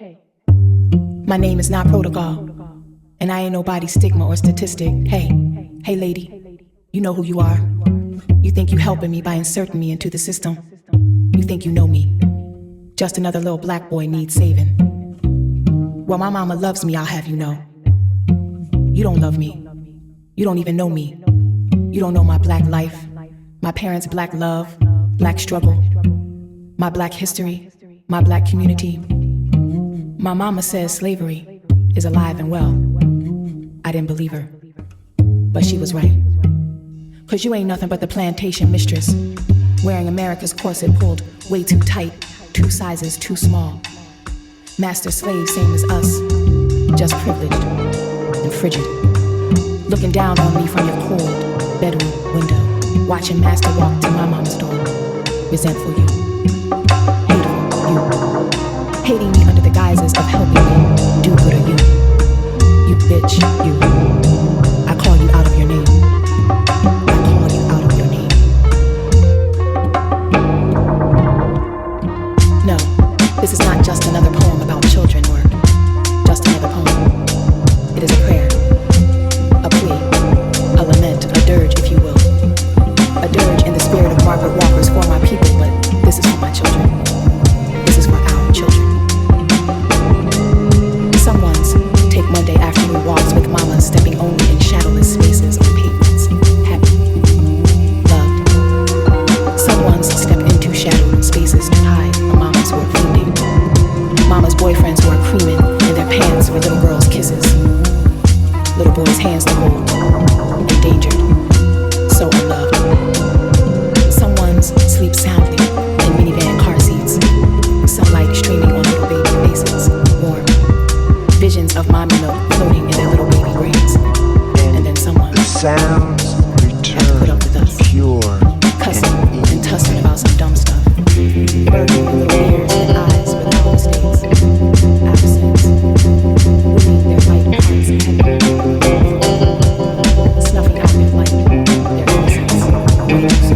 my name is not protocol, and I ain't nobody's stigma or statistic. Hey lady, you know who you are. You think you helping me by inserting me into the system. You think you know me. Just another little black boy needs saving. Well, my mama loves me, I'll have you know. You don't love me. You don't even know me. You don't know my black life, my parents' black love, black struggle, my black history, my black community. My mama says slavery is alive and well. I didn't believe her, but she was right. 'Cause you ain't nothing but the plantation mistress, wearing America's corset pulled way too tight, 2 sizes too small. Master slave, same as us, just privileged and frigid. Looking down on me from your cold bedroom window, watching master walk to my mama's door. Resentful you, hateful you, hating me under the guises of helping me do good to you. You bitch, you. I call you out of your name. I call you out of your name. No, this is not just another poem about children or just another poem. It is a prayer, a plea, a lament, a dirge, if you will. A dirge in the spirit of Margaret Walker's For My People, but this is for my children. This is for our children. Someone's take Monday afternoon walks with mama, stepping only in shadowless spaces on pavements. Happy, loved. Someone's step into shadowed spaces to hide from mamas who are fiending. Mama's boyfriends who are creaming in their pants for little girls' kisses. Little boys' hands to hold, endangered, so unloved. Someone's sleep soundly in minivan car seats, sunlight streaming on little baby faces, warm. Visions of mommy milk floating in their little baby brains. And then someone the sounds had to put up with us, pure, cussing and tussling about some dumb stuff, burdening their little ears and eyes with our mistakes, absence, moving their light hearts heavy, snuffing out their light, their innocence, wages.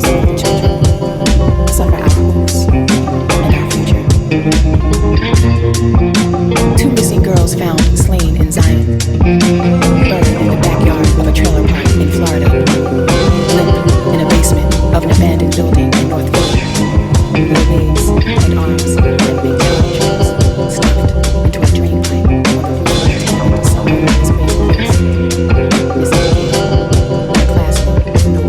So the children suffer our hopes and our future. 2 missing girls found slain in Zion, buried in the backyard of a trailer park in Florida, limp in a basement of an abandoned building in North Philly, with legs and arms and big trees stuffed into a drain pipe or the roof of a tenement somewhere in his crazy place. Miseducated, in a classroom with no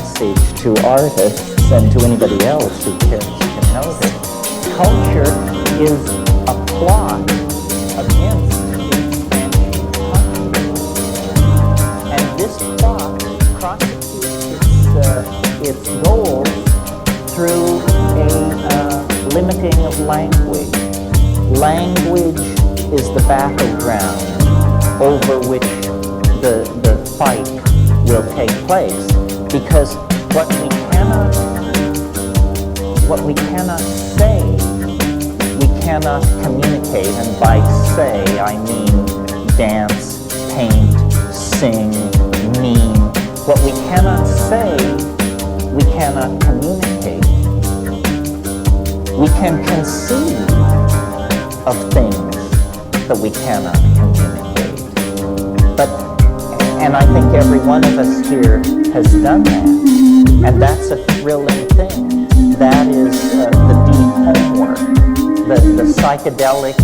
message to artists and to anybody else who cares to know this. Culture is a plot against the and this plot prosecutes its goals through a limiting of language. Language is the battleground over which the fight will take place, because what we cannot say, we cannot communicate, and by say I mean dance, paint, sing, mean. What we cannot say, we cannot communicate. We can conceive of things that we cannot communicate. And I think every one of us here has done that. And that's a thrilling thing. That is the deep homework, the psychedelic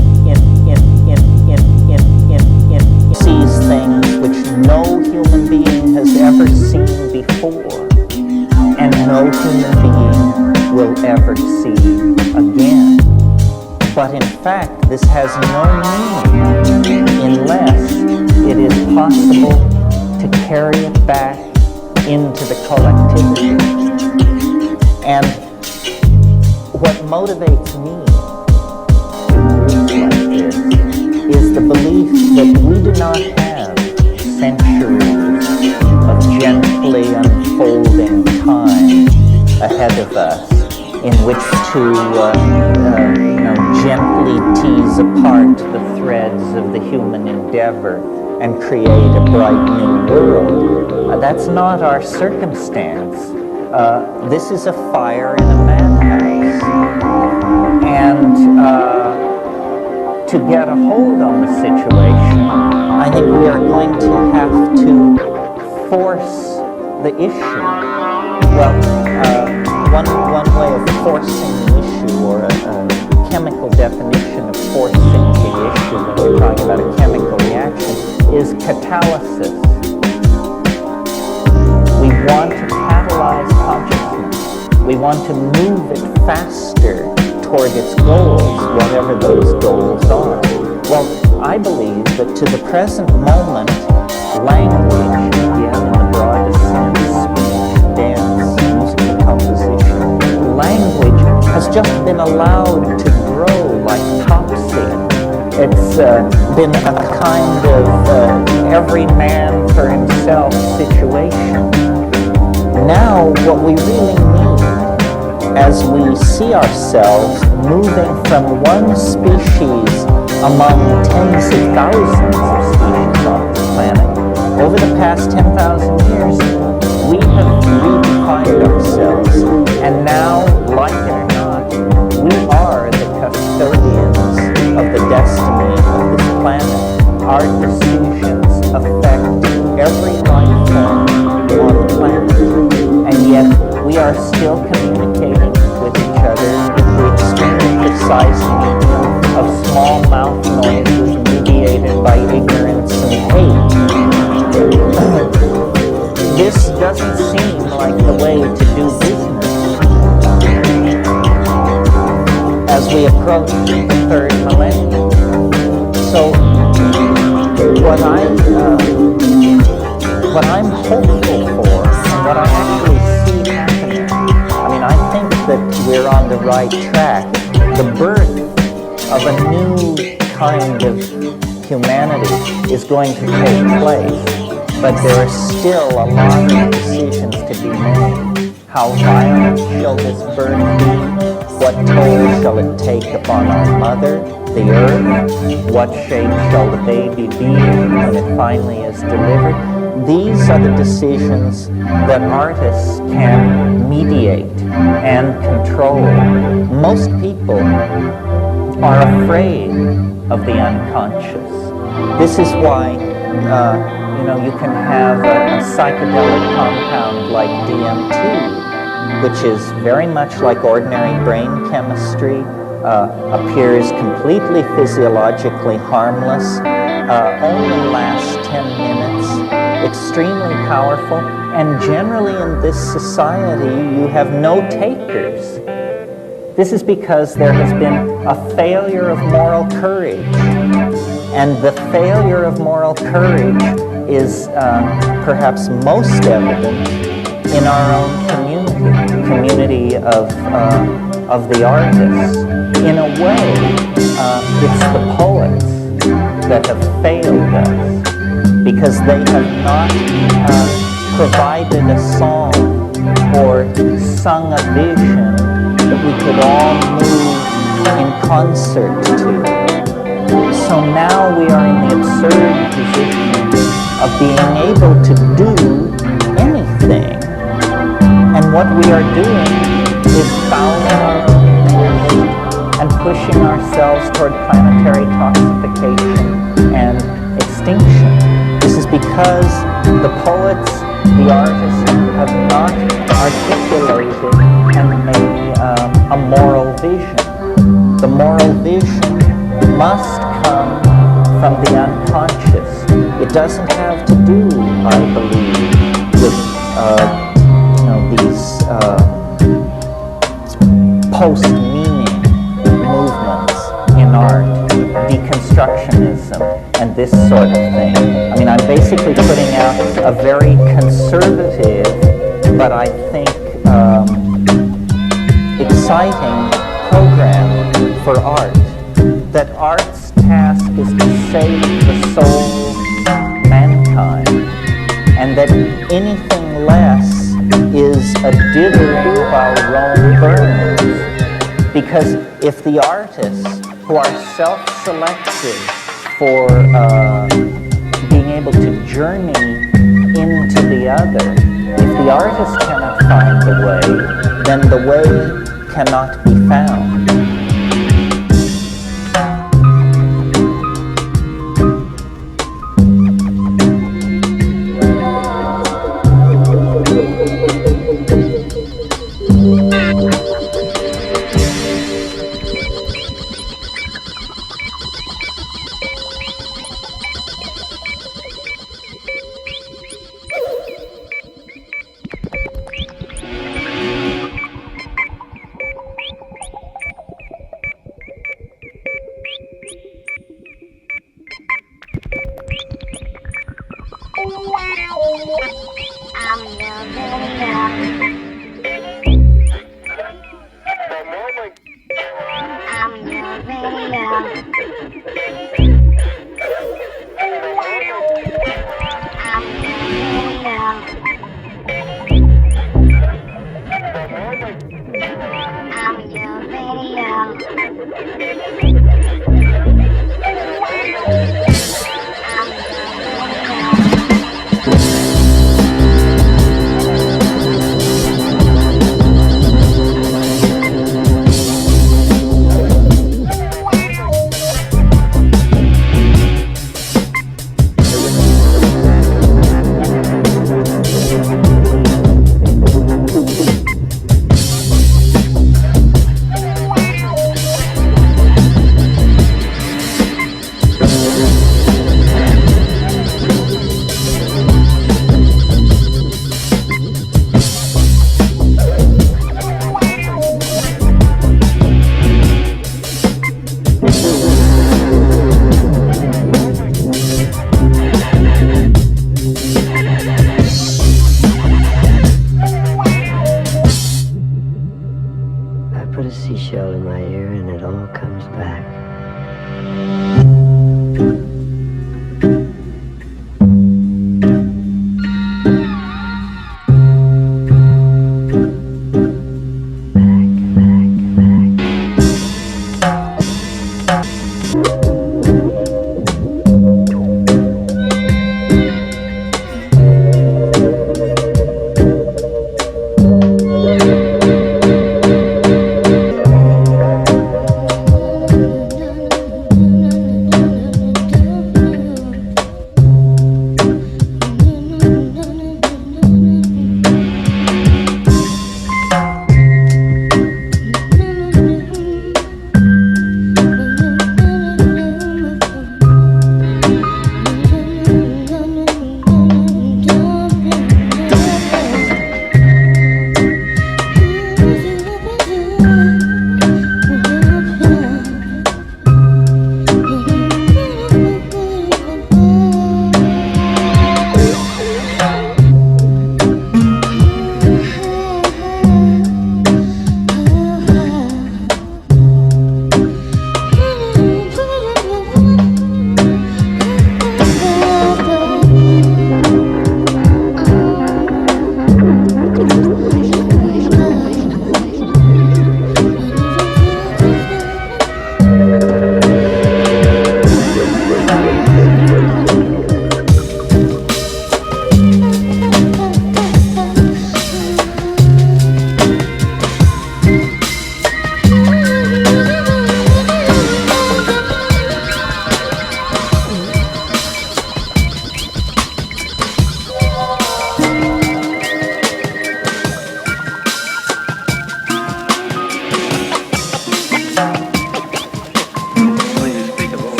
sees things which no human being has ever seen before, and no human being will ever see again. But in fact, this has no meaning unless it is possible to carry it back into the collectivity. And what motivates me to groups like this is the belief that we do not have centuries of gently unfolding time ahead of us in which to gently tease apart the threads of the human endeavor and create a bright new world. That's not our circumstance. This is a fire in a madhouse. And to get a hold on the situation, I think we are going to have to force the issue. Well, one way of forcing the issue, or a chemical definition of forcing the issue when we're talking about a chemical reaction, is catalysis. We want to catalyze consciousness. We want to move it faster toward its goals, whatever those goals are. Well, I believe that to the present moment, language, again in the broadest sense, speech, dance, musical composition, language has just been allowed to grow like topseed. It's been a kind of every man for himself situation. Now, what we really need, as we see ourselves moving from one species among tens of thousands of species on the planet, over the past 10,000 years, we have redefined ourselves, and now, like it or not, we are the custodians of the destiny of this planet. Our decisions affect every life form on the planet, and yet we are still communicating with each other with the extremely precise medium of small mouth noises mediated by ignorance and hate. This doesn't seem like the way to do business as we approach the third millennium. So what I'm hopeful for, and what I actually see happening, I mean, I think that we're on the right track. The birth of a new kind of humanity is going to take place. But there are still a lot of decisions to be made. How violent shall this birth be? What toll shall it take upon our mother, the earth? What shape shall the baby be when it finally is delivered? These are the decisions that artists can mediate and control. Most people are afraid of the unconscious. This is why you can have a psychedelic compound like DMT, which is very much like ordinary brain chemistry, appears completely physiologically harmless, only lasts 10 minutes. extremely powerful, and generally in this society you have no takers. This is because there has been a failure of moral courage, and the failure of moral courage is perhaps most evident in our own community of the artists. In a way, it's the poets that have failed us, because they have not provided a song or sung a vision that we could all move in concert to. So now we are in the absurd position of being able to do anything. And what we are doing is fouling our own nest and pushing ourselves toward planetary toxification and extinction. This is because the poets, the artists, have not articulated and made a moral vision. The moral vision must come from the unconscious. It doesn't have to do, I believe, with these post-meaning movements in art, deconstructionism, and this sort of thing. I mean, I'm basically putting out a very conservative, but I think exciting program for art. That art's task is to save the soul of mankind, and that anything less is a dithering while Rome burns. Because if the artists who are self-selected for being able to journey into the other, if the artist cannot find the way, then the way cannot be found.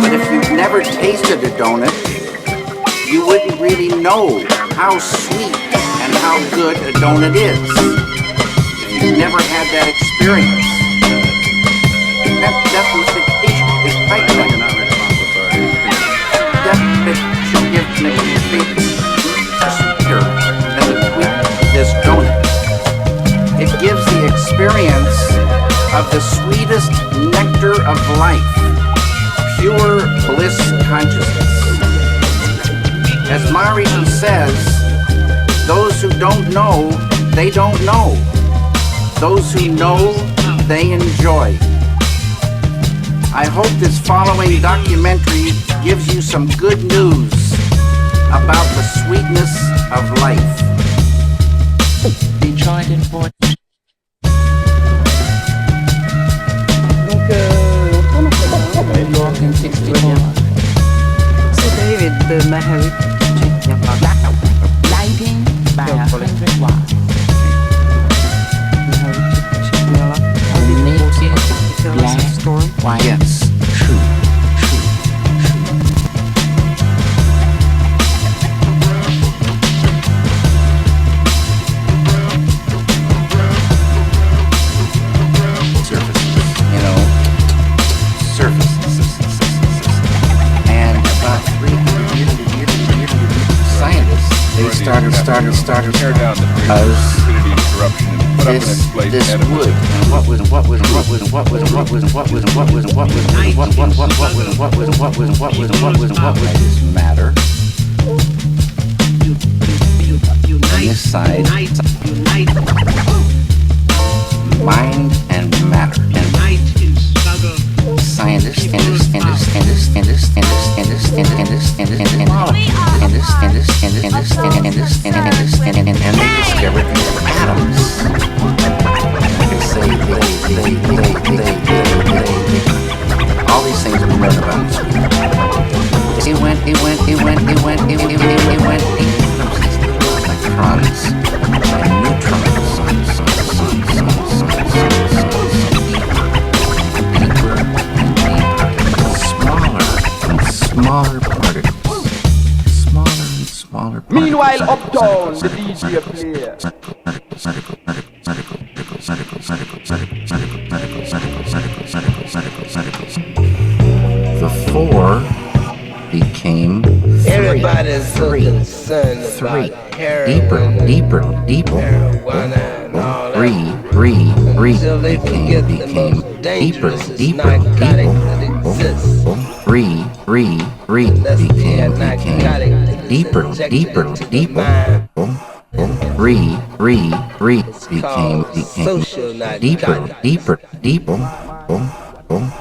But if you've never tasted a donut, you wouldn't really know how sweet and how good a donut is. You've never had that experience. That definition is like that. That should give an experience sweeter than the sweet this donut. It gives the experience of the sweetest nectar of life, pure bliss consciousness. As Maharishi says, those who don't know, they don't know. Those who know, they enjoy. I hope this following documentary gives you some good news about the sweetness of life. Detroit and Portishead. New York in 64. So David Maharishi. Lighting by 100 watts. Naked, black, white. Yes, true. Started tear down the stupidity and corruption and put up in its place this wood and what was matter. On this side, mind and matter. Scientists and they discovered these atoms. They say all these things we learn about. He went electrons and neutrons. Smaller particles. Smaller particles. Meanwhile, uptown, the DJ player. The four became Everybody's so concerned three. about heroin, Deeper. marijuana and all that. Three Until they forget the most deeper. dangerous narcotic that exists. Three That's the became narcotic that is deeper. injected into the mind. Three It's became called social deeper.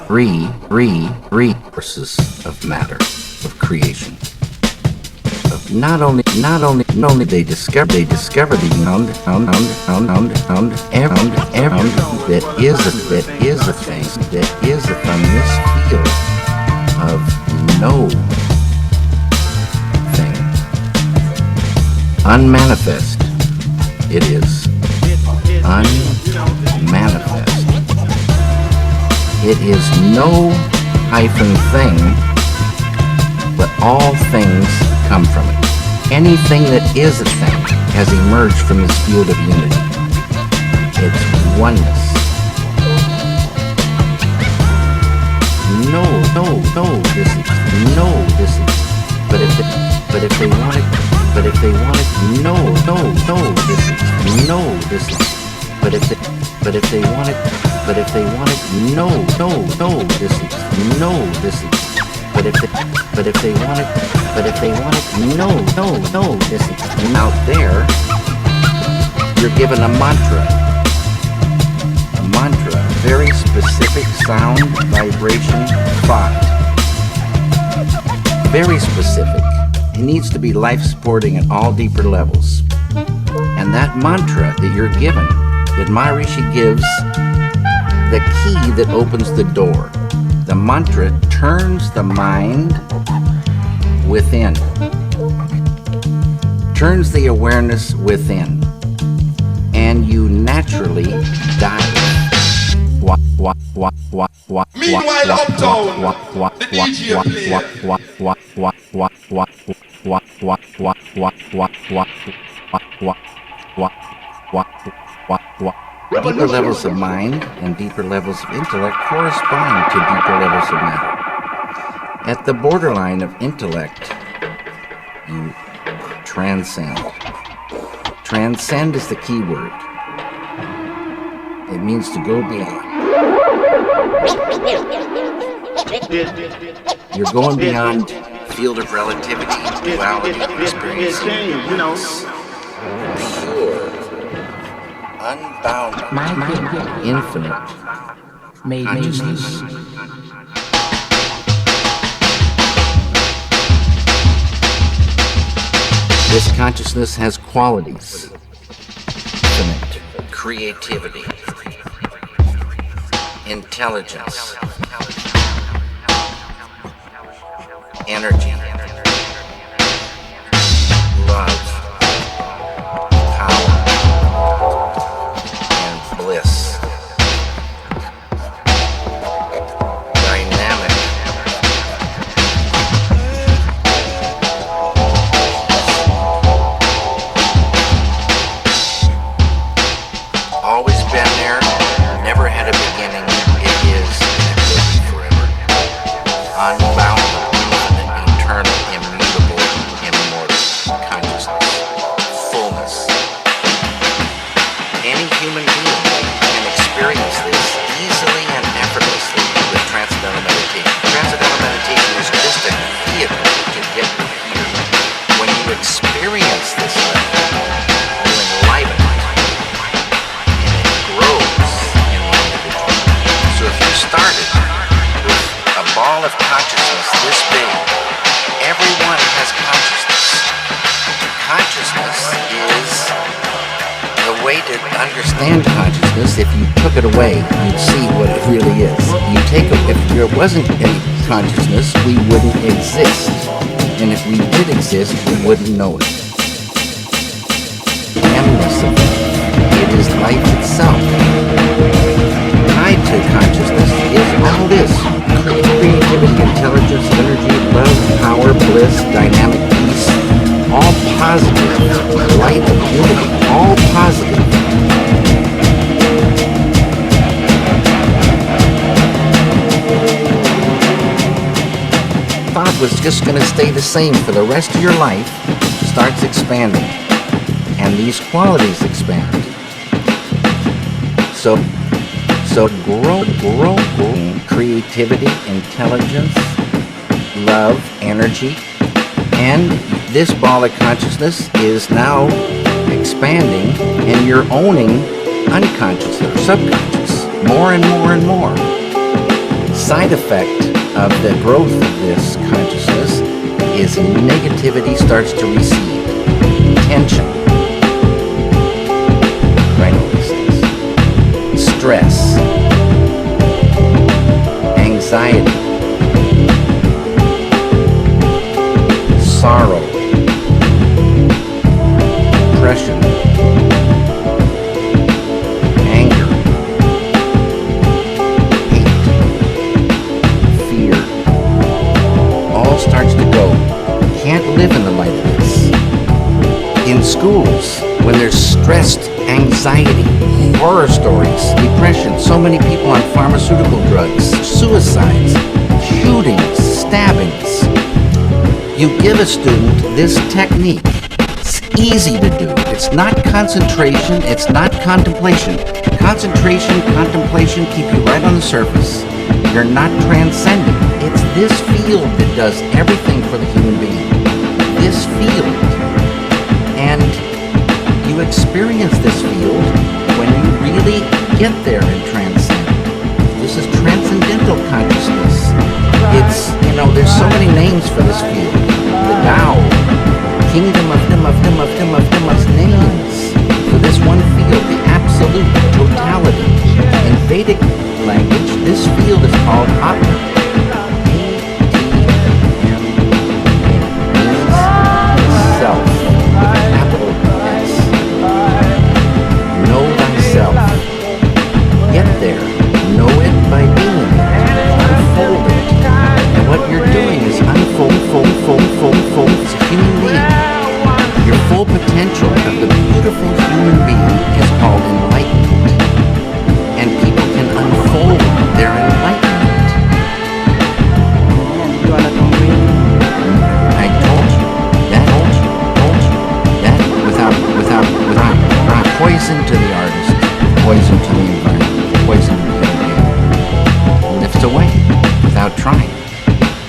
Three forces of matter, of creation. Not only they discover the found that is a thing that is upon this field of no thing. Unmanifest. It is unmanifest. It is no hyphen thing, but all things come from it. Anything that is a thing has emerged from this field of unity. It's oneness. This is. But if they wanted, this is. This is. But if they wanted, this is. This is. But if they wanted, this is out there. You're given a mantra, very specific sound, vibration, thought, very specific. It needs to be life-supporting at all deeper levels. And that mantra that you're given, that Maharishi gives, the key that opens the door. The mantra turns the mind within, turns the awareness within, and you naturally dive. Meanwhile, uptown, the DJ Deeper levels of mind and deeper levels of intellect correspond to deeper levels of matter. At the borderline of intellect, you transcend. Transcend is the key word. It means to go beyond. You're going beyond field of relativity, duality, experiencing pure, unbound, infinite consciousness. This consciousness has qualities: infinite creativity, intelligence, energy, love, power, and bliss. Dynamic. Always been there, never had a beginning. It is and it will be forever. Unbounded, infinite, eternal, immutable, immortal consciousness, fullness. Any human being can experience this easily and effortlessly with transcendental meditation. Transcendental meditation is just a vehicle to get here. When you experience this level, you enliven it, and it grows in the individual. So if you started with a ball of consciousness this big, everyone has consciousness. Consciousness is the way to understand consciousness. If you took it away, you'd see what it really is. If there wasn't any consciousness, we wouldn't exist. And if we did exist, we wouldn't know it. Emness of life. It is life itself. Tied to consciousness is all this: creativity, intelligence, energy, love, power, bliss, dynamic peace, all positive, light of unity, all positive. Thought was just going to stay the same for the rest of your life starts expanding, and these qualities expand. So grow, creativity, intelligence, love, energy, and this ball of consciousness is now expanding, and you're owning unconscious or subconscious more and more and more. Side effect of the growth of this consciousness is negativity starts to recede, tension, right, all these things, stress, anxiety, sorrow, depression, anger, hate, fear, all starts to go. Can't live in the light of this. In schools, when there's stressed anxiety, horror stories, depression, so many people on pharmaceutical drugs, suicides, shootings, stabbings. You give a student this technique. It's easy to do. It's not concentration. It's not contemplation. Concentration, contemplation keep you right on the surface. You're not transcending. It's this field that does everything for the human being. This field. And you experience this field when you really get there and transcend. This is transcendental consciousness. It's, there's so many names for this field. The Tao, kingdom of him, names for this one field, the absolute totality. In Vedic language, this field is called Atma. Self, with a capital S. Know thyself. Get there. Know it by being.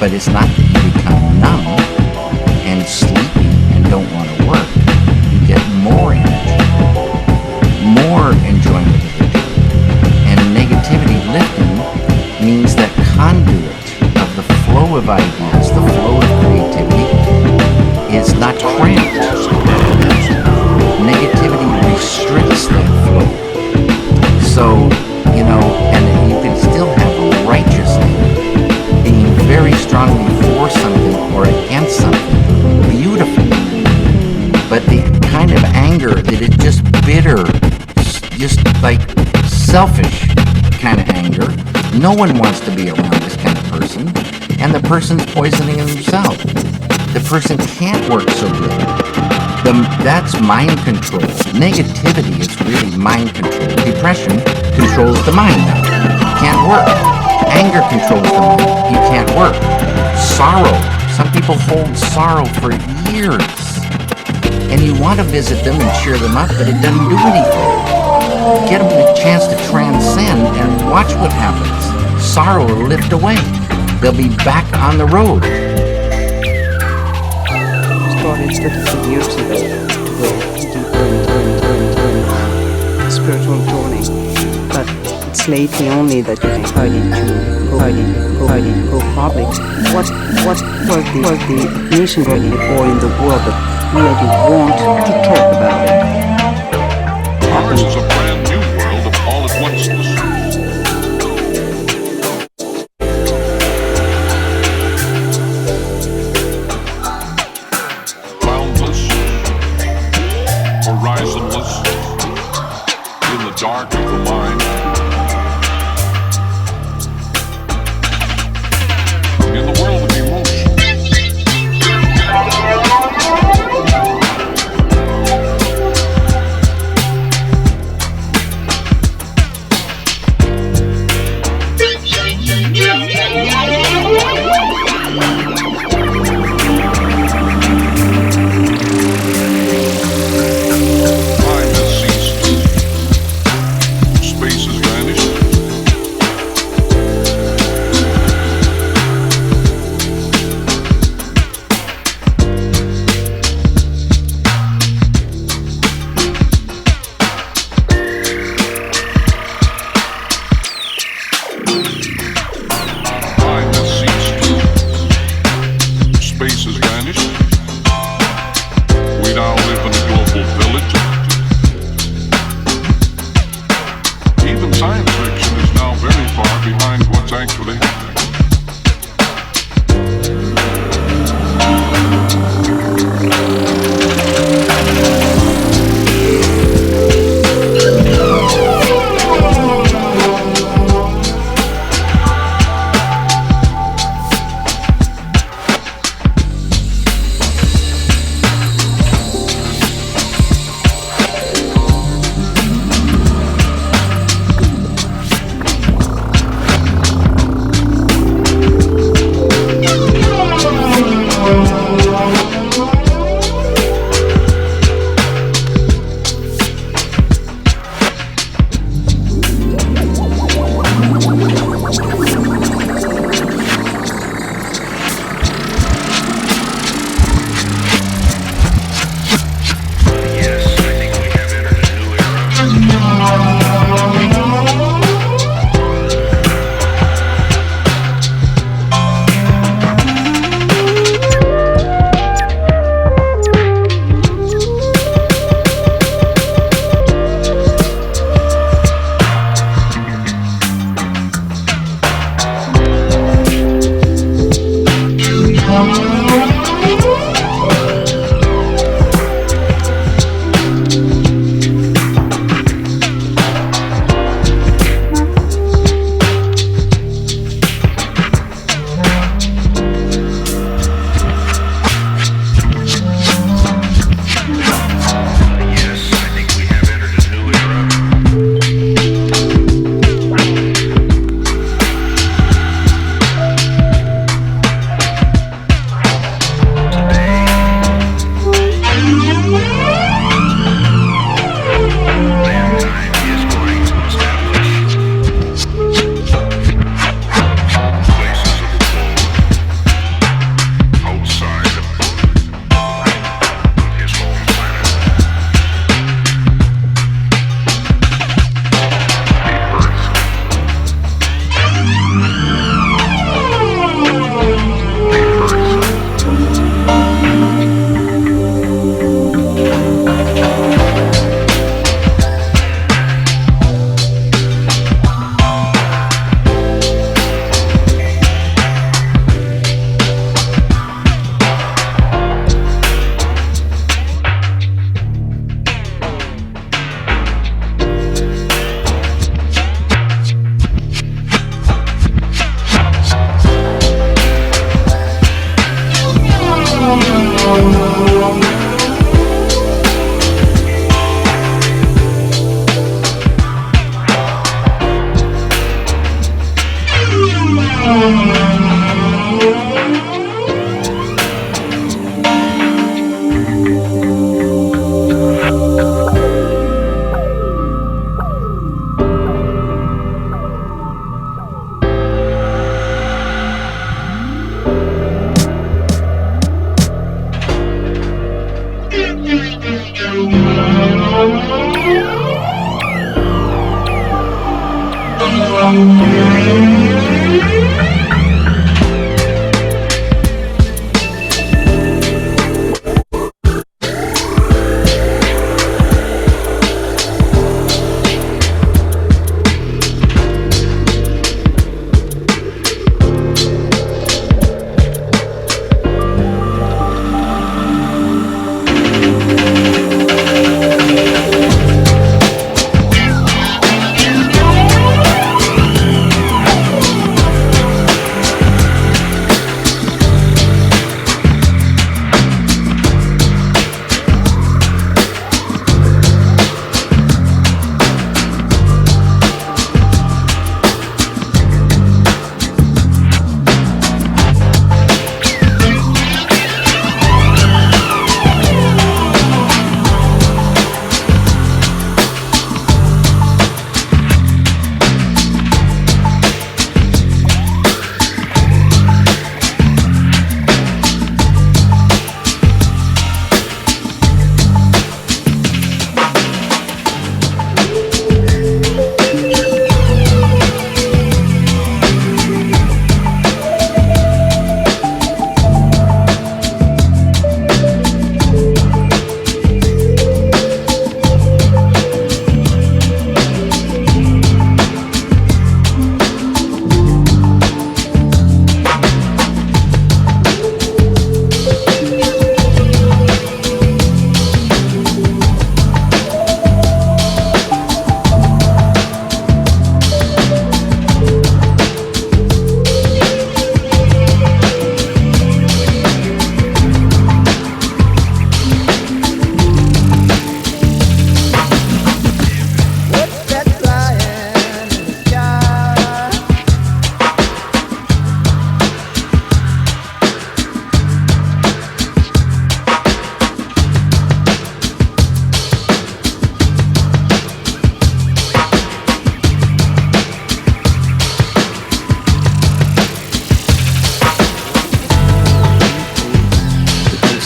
But it's not that you become numb and sleepy and don't want to work. You get more energy, more enjoyment of the journey. And negativity lifting means that conduit of the flow of ideas, the flow of creativity, is not cramped. Negativity restricts that flow. So, and you can still have a righteous anger, being very strongly for something or against something, beautiful. But the kind of anger that is just bitter, just like selfish kind of anger, no one wants to be around this kind of person, and the person's poisoning himself. The person can't work so good. That's mind control. Negativity is really mind control. Depression controls the mind now. You can't work. Anger controls the mind. You can't work. Sorrow. Some people hold sorrow for years. And you want to visit them and cheer them up, but it doesn't do anything. Get them a chance to transcend and watch what happens. Sorrow will lift away. They'll be back on the road. Started 34 years ago to go deeper in spiritual journey, but it's lately only that you decided to go public. What was the nation ready for in the world that really want to talk about it? Ours is a brand new world of all at onceness. Boundless, horizonless, in the dark of the mind. In the world of emotion.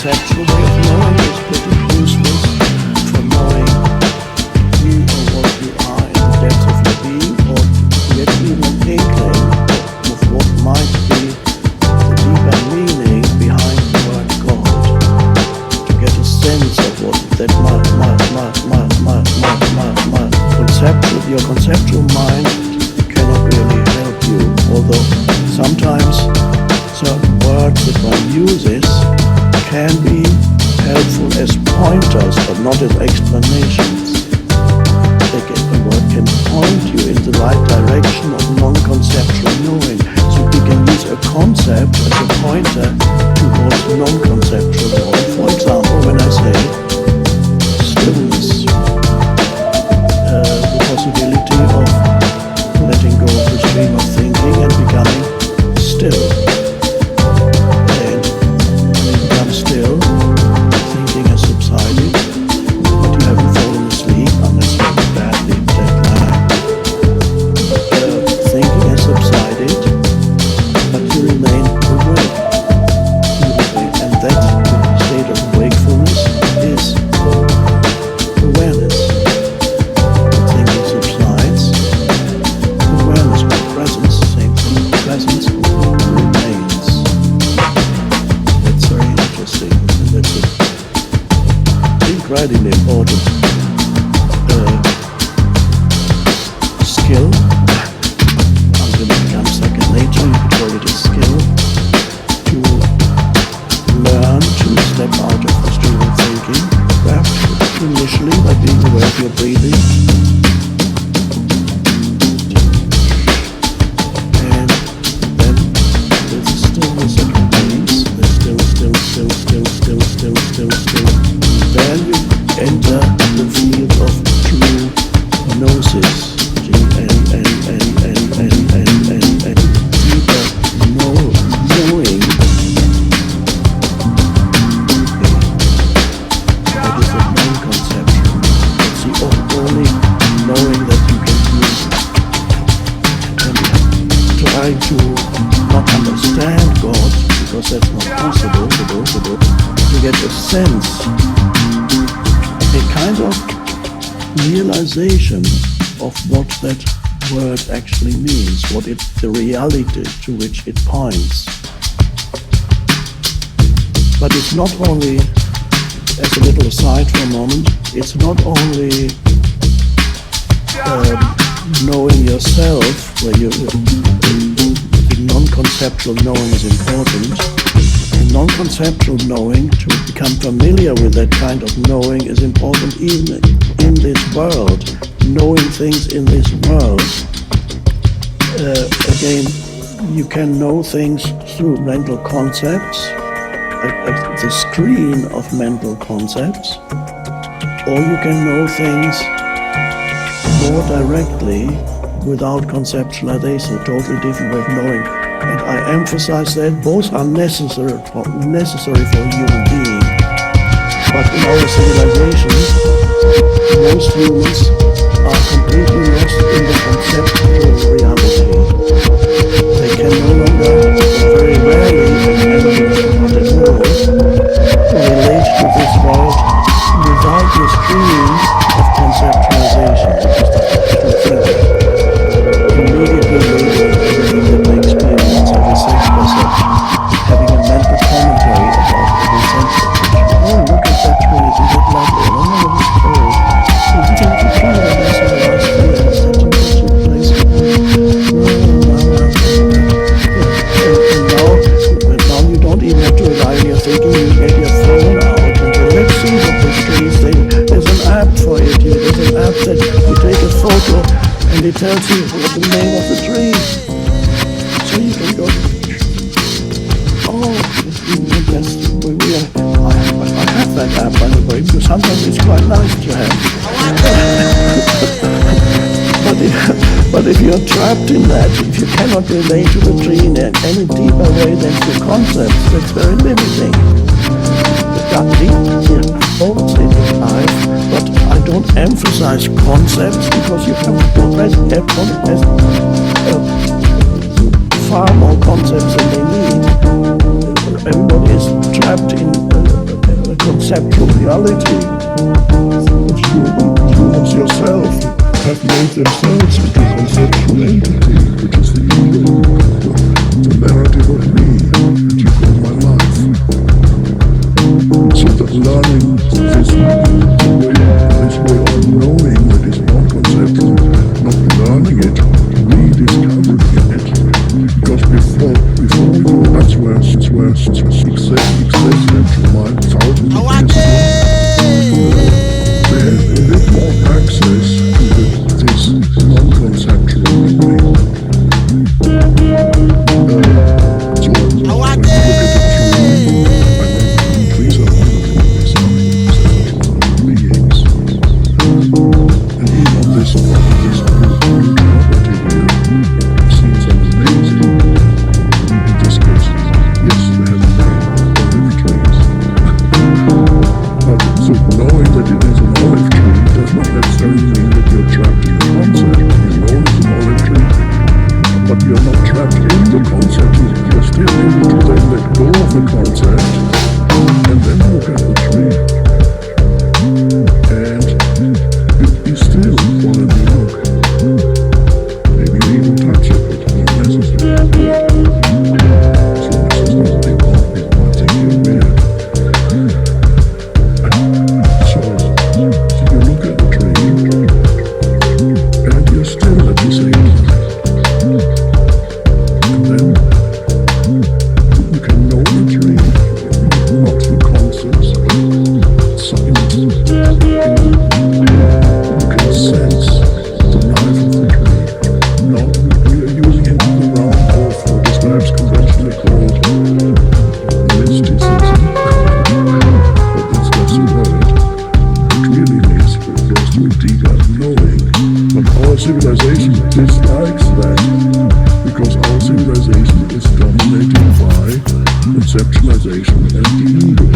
conceptual way of knowing is pretty useless for knowing who or what you are in the depths of your being, or to get even an inkling of what might be the deeper meaning behind the word God, to get a sense of what that your conceptual mind cannot really help you, although sometimes certain words that one uses can be helpful as pointers but not as explanations. A word can point you in the right direction of non-conceptual knowing, so we can use a concept as a pointer towards non-conceptual knowing. For example, when I say stillness, the possibility of letting go of the stream of thinking and becoming still. And when you become still, thinking has subsided, but you haven't fallen asleep unless you're badly jet lagged. Thinking has subsided, but you remain awake. And that state of wakefulness is awareness. Thinking subsides, awareness or presence, same thing, presence remains. That's very interesting, and that's an incredibly important skill. Until it becomes second nature, you could call it a skill, to learn to step out of the stream of thinking, perhaps initially by being aware of your breathing, and then with the stillness that remains, the still, then you enter the field of true gnosis, deeper knowing. That is a non-conceptual. It's the only knowing that you can use. And trying to not understand God, because that's not possible, to get a sense, a kind of realization of what that word actually means, the reality to which it points. But it's not only, as a little aside for a moment, it's not only knowing yourself, where the non-conceptual knowing is important. The non-conceptual knowing, to become familiar with that kind of knowing, is important even in this world. Knowing things in this world, again, you can know things through mental concepts, the screen of mental concepts, or you can know things more directly without conceptualization, a totally different way of knowing. And I emphasize that both are necessary for a human being. But in our civilization, most humans are completely lost in the conceptual reality. They can no longer, very rarely, not at all, relate to this world without the stream of conceptualization, which is the thinking. Immediately later, everything that they experience, every sense perception, having a mental commentary about every sense perception. Oh, look at that tree, isn't it lovely? Oh, no, it's cold. Isn't it a tree that is in the last year in such and such a place? And now you don't even have to rely on your thinking, you get your phone out and say, let's see what this tree is saying. There's an app for it here. There's an app that you take a photo and it tells you what the name of the tree. So you can go, oh, this is I have that app, by the way, because sometimes it's quite nice to have. But if you're trapped in that, if you cannot relate to the tree in any deeper way than through concepts, that's very limiting. Both in life, but I don't emphasize concepts because you have far more concepts than they need. Everybody is trapped in conceptual reality. Humans yourself have made themselves into a conceptual entity, which is the ego, the narrative of me that you call my life. So that learning this way of knowing that is non-conceptual, not learning it, rediscovering it. Because before you, that's where existential mind, thousands of years they have a bit more access to this non-conceptual knowing. So when you look at the trees are wonderful beings. And even this new property here seems amazing. In this case, yes, they have olive trees. But so knowing that it is an olive tree does not necessarily mean that you're trapped in the concept. You know it's an olive tree, but you're not trapped in the concept. You're still able to then let go of the concept and then look at the tree. And you still want to look. Maybe you even touch it, but not necessarily. As long as there's nobody wrong, people might think you're weird. So you look at the tree, and you're still at the same time. And then you can know the tree, not through concepts, but science. You can sense the life of the tree. Not we are using it in the realm of what is perhaps conventionally called mysticism. But that's just a word. It really means it goes to a deeper knowing. But our civilization dislikes that because our civilization is dominated by conceptualization and the ego.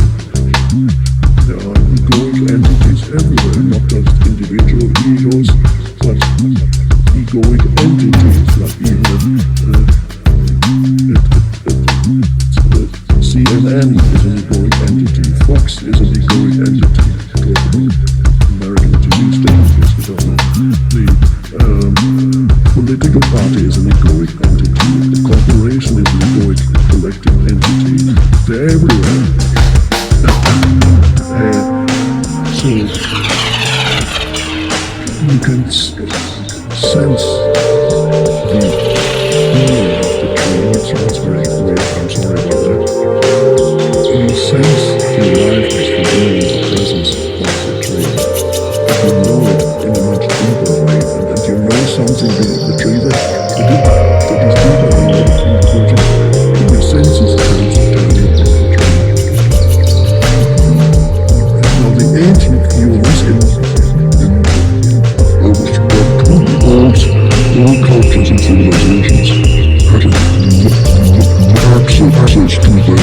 There are egoic entities everywhere, not just individual egos, but egoic entities, like even CNN is an egoic entity, Fox is an egoic entity, American TV stations, we don't know. The political party is an egoic entity, the corporation is an egoic collective entity, they're everywhere. So you can sense the meaning of the tree. It sounds very weird, I'm sorry about that. You sense the aliveness, the being, the presence of the tree. You know it in a much deeper way, and you know something about the tree that is deeper than what your senses tell you about the tree. Now the ancient humans in all cultures and civilizations had access to this. No access to this.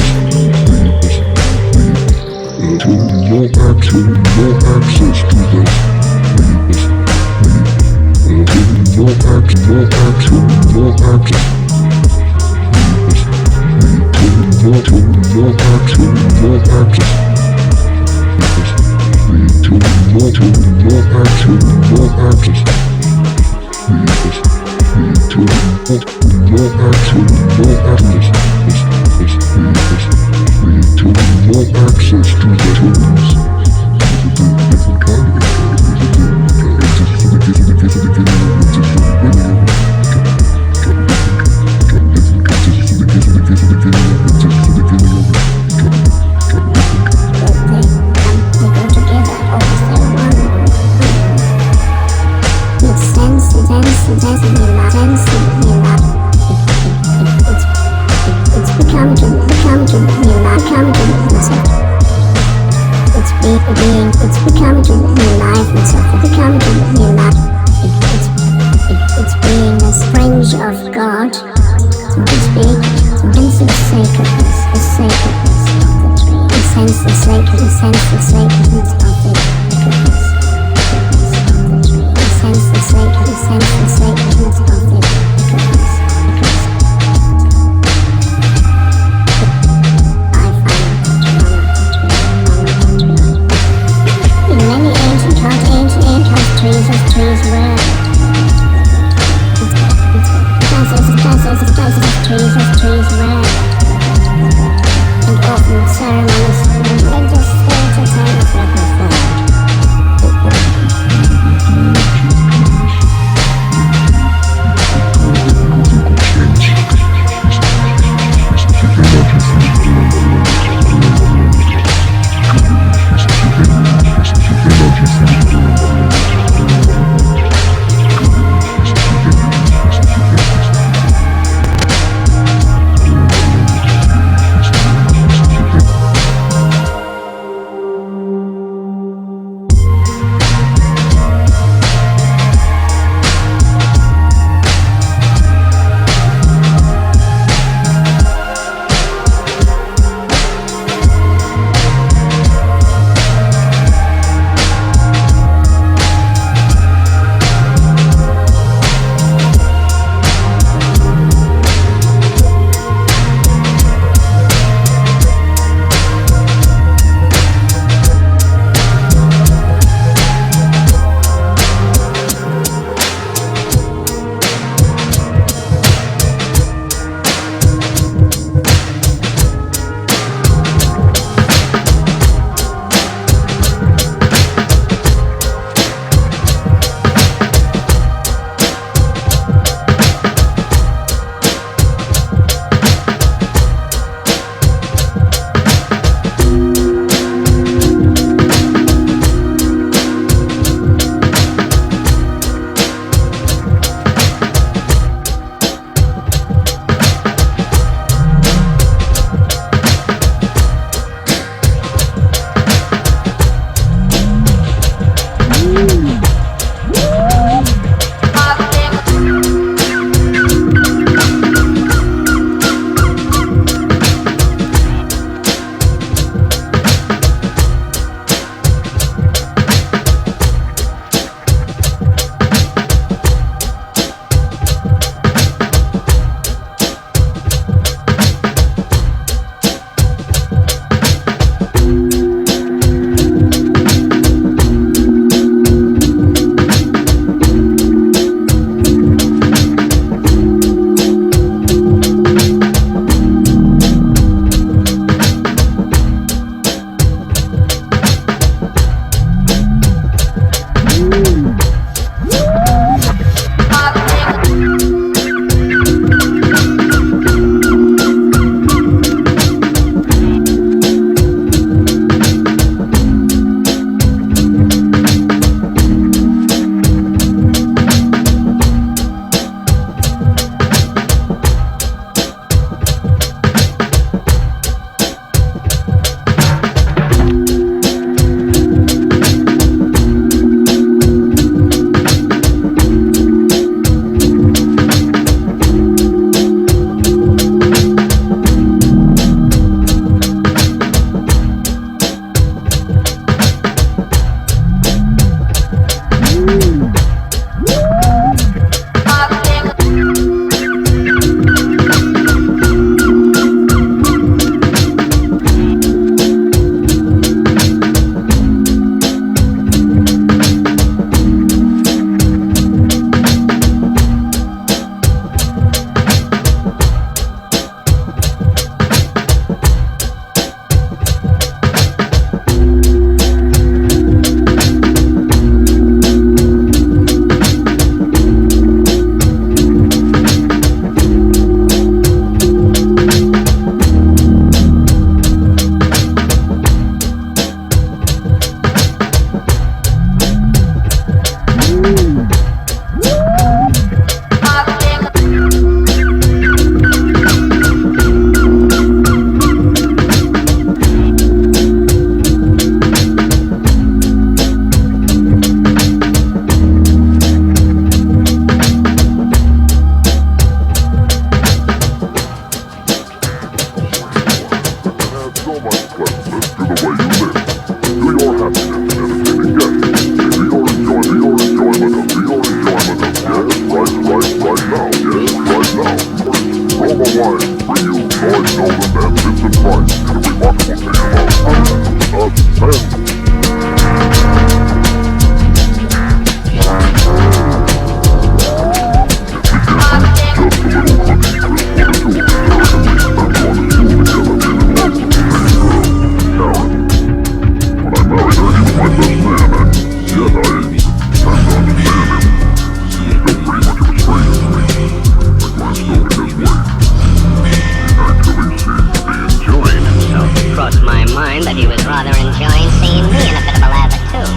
crossed my mind that he was rather enjoying seeing me in a bit of a lather too.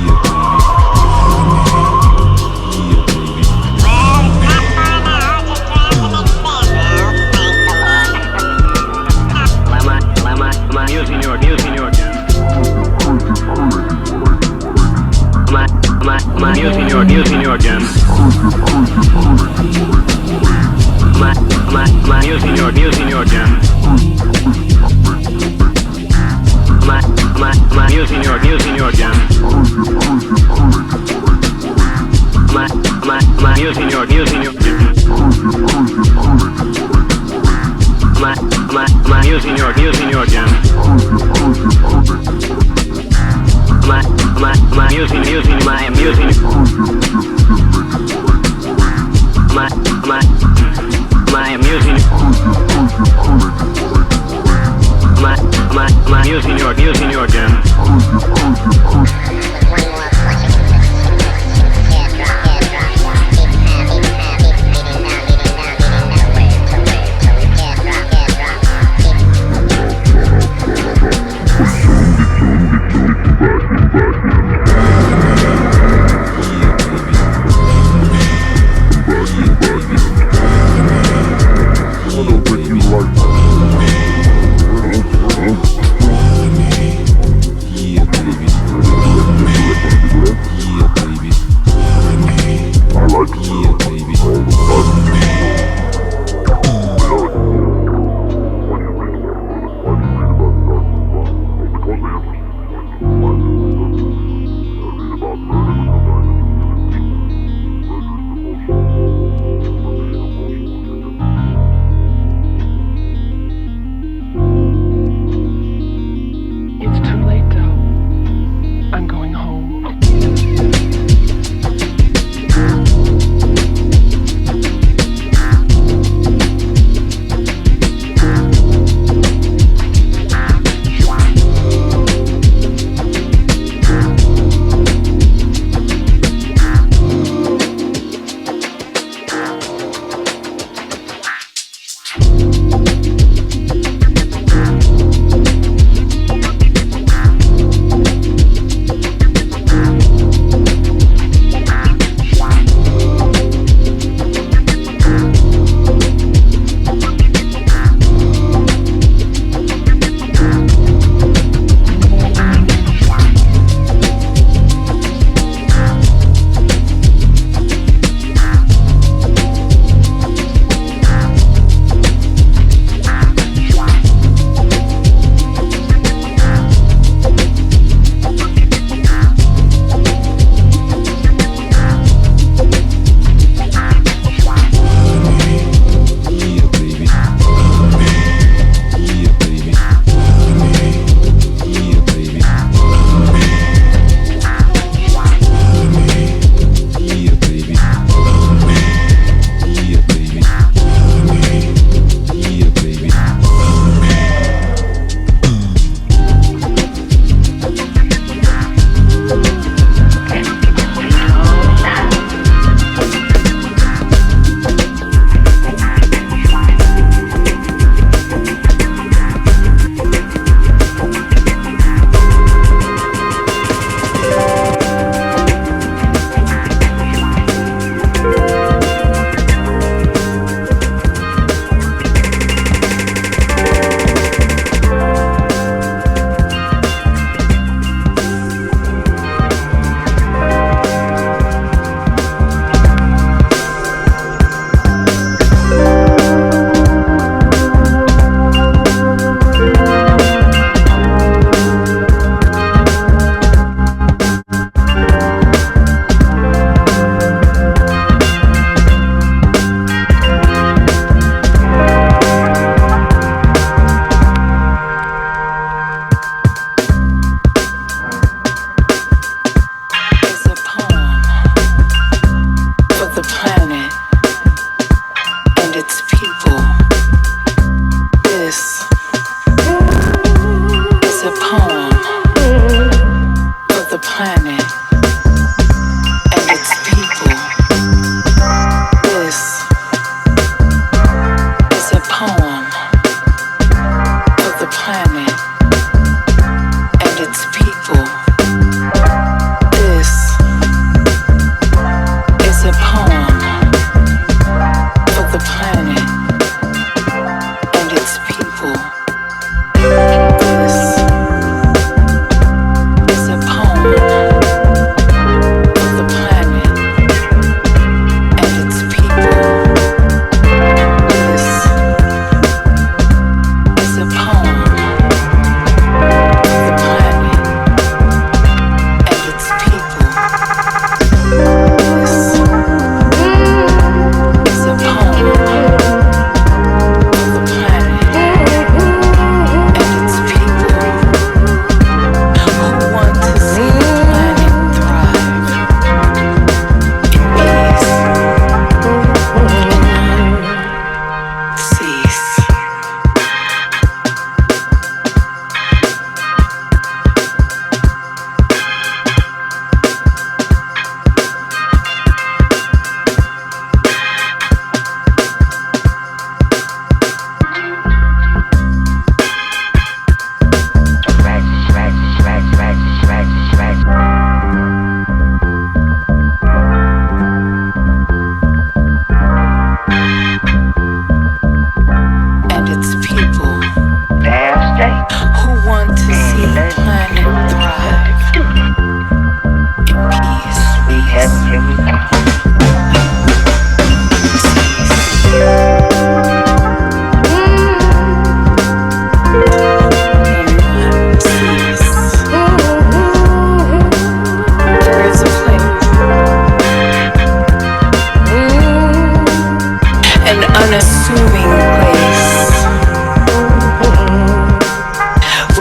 Well, it's not far now, just around the next bend now, thank the Lord. Am I using your gem? Am I using your gem? Am I using your gem? Am I using your gem? Am I using your gem? Am I using your gem? Am I using my am using my am using my using your gem?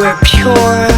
We're pure